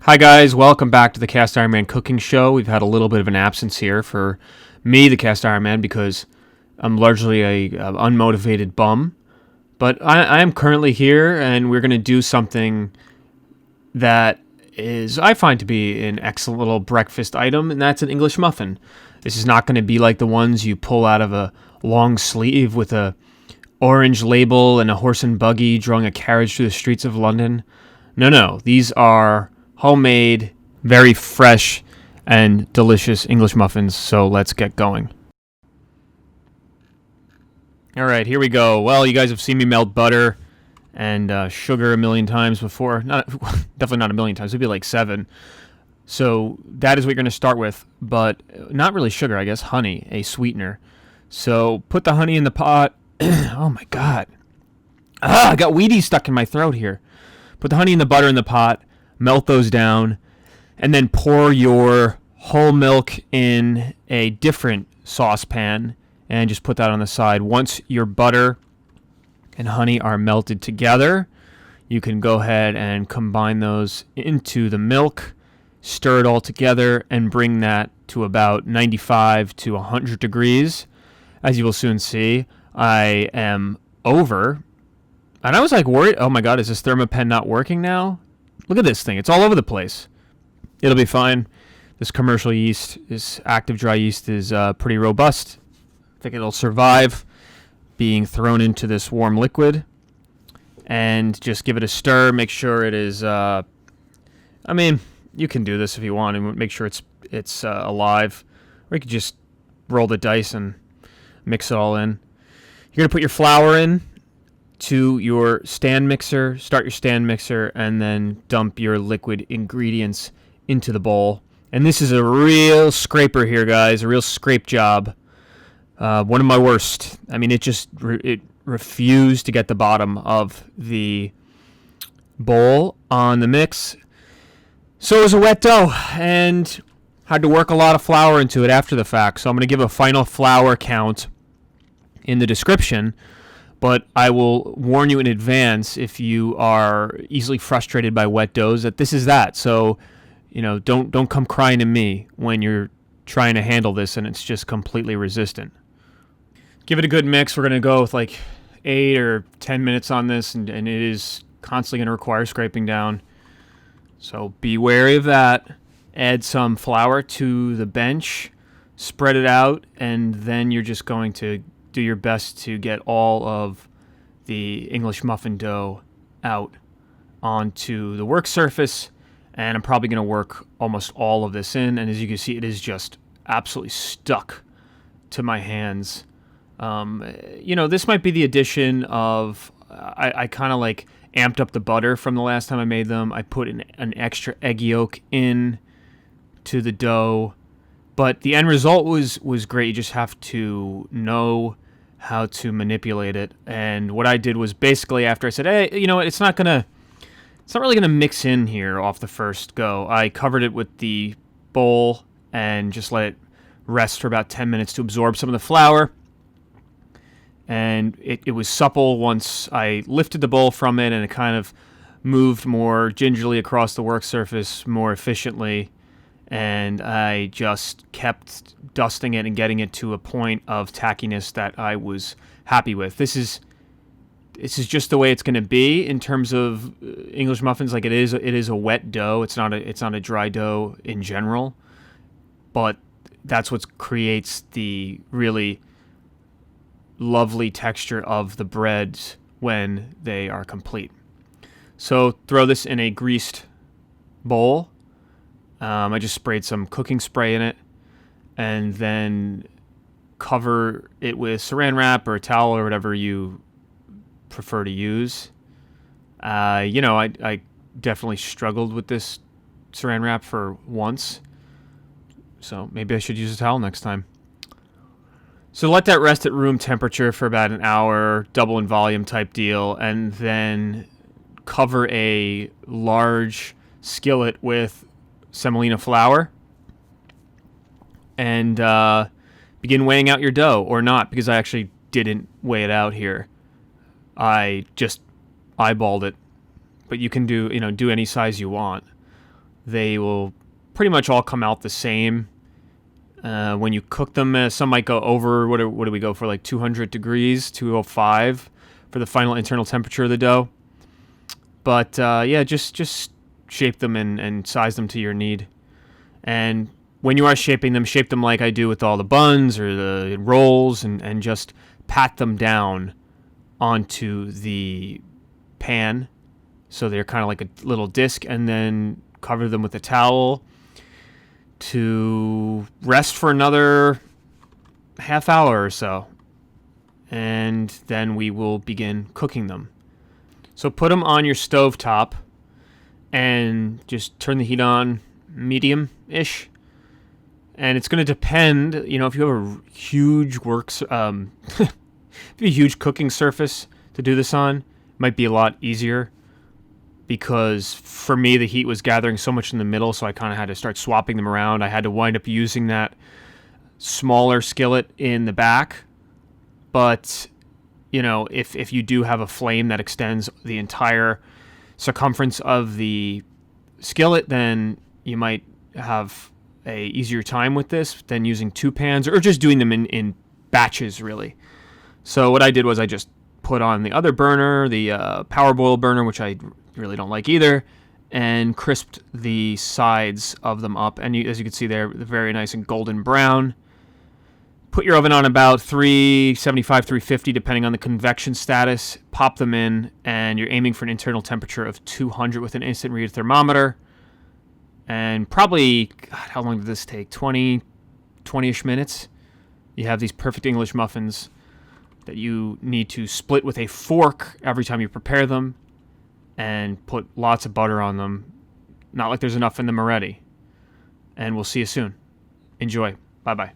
Hi guys, welcome back to the Cast Iron Man Cooking Show. We've had a little bit of an absence here for me, the Cast Iron Man, because I'm largely a unmotivated bum. But I am currently here, and we're going to do something that I find to be an excellent little breakfast item, and that's an English muffin. This is not going to be like the ones you pull out of a long sleeve with a orange label and a horse and buggy drawing a carriage through the streets of London. No, these are homemade, very fresh, and delicious English muffins, so let's get going. All right, here we go. Well, you guys have seen me melt butter and sugar a million times before. Definitely not a million times. It'd be like 7. So that is what you're going to start with, but not really sugar, I guess. Honey, a sweetener. So put the honey in the pot. Oh my God. I got Wheaties stuck in my throat here. Put the honey and the butter in the pot. Melt those down, and then pour your whole milk in a different saucepan and just put that on the side. Once your butter and honey are melted together, you can go ahead and combine those into the milk, stir it all together, and bring that to about 95 to 100 degrees. As you will soon see, I am over. And I was like worried, oh my God, is this Thermopen not working now? Look at this thing. It's all over the place. It'll be fine. This commercial yeast, this active dry yeast, is pretty robust. I think it'll survive being thrown into this warm liquid. And just give it a stir. Make sure it is... you can do this if you want and make sure it's alive. Or you could just roll the dice and mix it all in. You're going to put your flour in to your stand mixer, start your stand mixer, and then dump your liquid ingredients into the bowl. And this is a real scraper here, guys, a real scrape job. One of my worst. I mean, it refused to get the bottom of the bowl on the mix. So it was a wet dough, and had to work a lot of flour into it after the fact. So I'm going to give a final flour count in the description. But I will warn you in advance if you are easily frustrated by wet doughs that this is that. So, don't come crying to me when you're trying to handle this and it's just completely resistant. Give it a good mix. We're going to go with like 8 or 10 minutes on this, and it is constantly going to require scraping down. So be wary of that. Add some flour to the bench, spread it out, and then you're just going to do your best to get all of the English muffin dough out onto the work surface, and I'm probably going to work almost all of this in, and as you can see, it is just absolutely stuck to my hands. This might be the addition of, I kind of like amped up the butter from the last time I made them. I put an extra egg yolk in to the dough, but the end result was great. You just have to know how to manipulate it. And what I did was basically after I said, hey, it's not really gonna mix in here off the first go, I covered it with the bowl and just let it rest for about 10 minutes to absorb some of the flour. And it was supple once I lifted the bowl from it, and it kind of moved more gingerly across the work surface more efficiently. And I just kept dusting it and getting it to a point of tackiness that I was happy with. This is just the way it's going to be in terms of English muffins. Like it is a wet dough. It's not a dry dough in general, but that's what creates the really lovely texture of the breads when they are complete. So throw this in a greased bowl. I just sprayed some cooking spray in it, and then cover it with saran wrap or a towel or whatever you prefer to use. I definitely struggled with this saran wrap for once, so maybe I should use a towel next time. So let that rest at room temperature for about an hour, double in volume type deal, and then cover a large skillet with semolina flour and begin weighing out your dough, or not, because I actually didn't weigh it out here. I just eyeballed it, but you can do any size you want. They will pretty much all come out the same. When you cook them, some might go over, what do we go for, like 200 degrees, 205 for the final internal temperature of the dough. But yeah, just shape them and size them to your need. And when you are shaping them, shape them like I do with all the buns or the rolls, and just pat them down onto the pan so they're kind of like a little disc, and then cover them with a towel to rest for another half hour or so. And then we will begin cooking them. So put them on your stove top and just turn the heat on medium-ish. And it's going to depend, if you have a huge a huge cooking surface to do this on, it might be a lot easier, because for me the heat was gathering so much in the middle, so I kind of had to start swapping them around. I had to wind up using that smaller skillet in the back. But if you do have a flame that extends the entire circumference of the skillet, then you might have a easier time with this than using two pans, or just doing them in batches, really. So what I did was I just put on the other burner, the power boil burner, which I really don't like either, and crisped the sides of them up. And as you can see, they're very nice and golden brown. Put your oven on about 375, 350, depending on the convection status. Pop them in, and you're aiming for an internal temperature of 200 with an instant read thermometer. And probably, how long did this take? 20-ish minutes. You have these perfect English muffins that you need to split with a fork every time you prepare them, and put lots of butter on them. Not like there's enough in them already. And we'll see you soon. Enjoy. Bye-bye.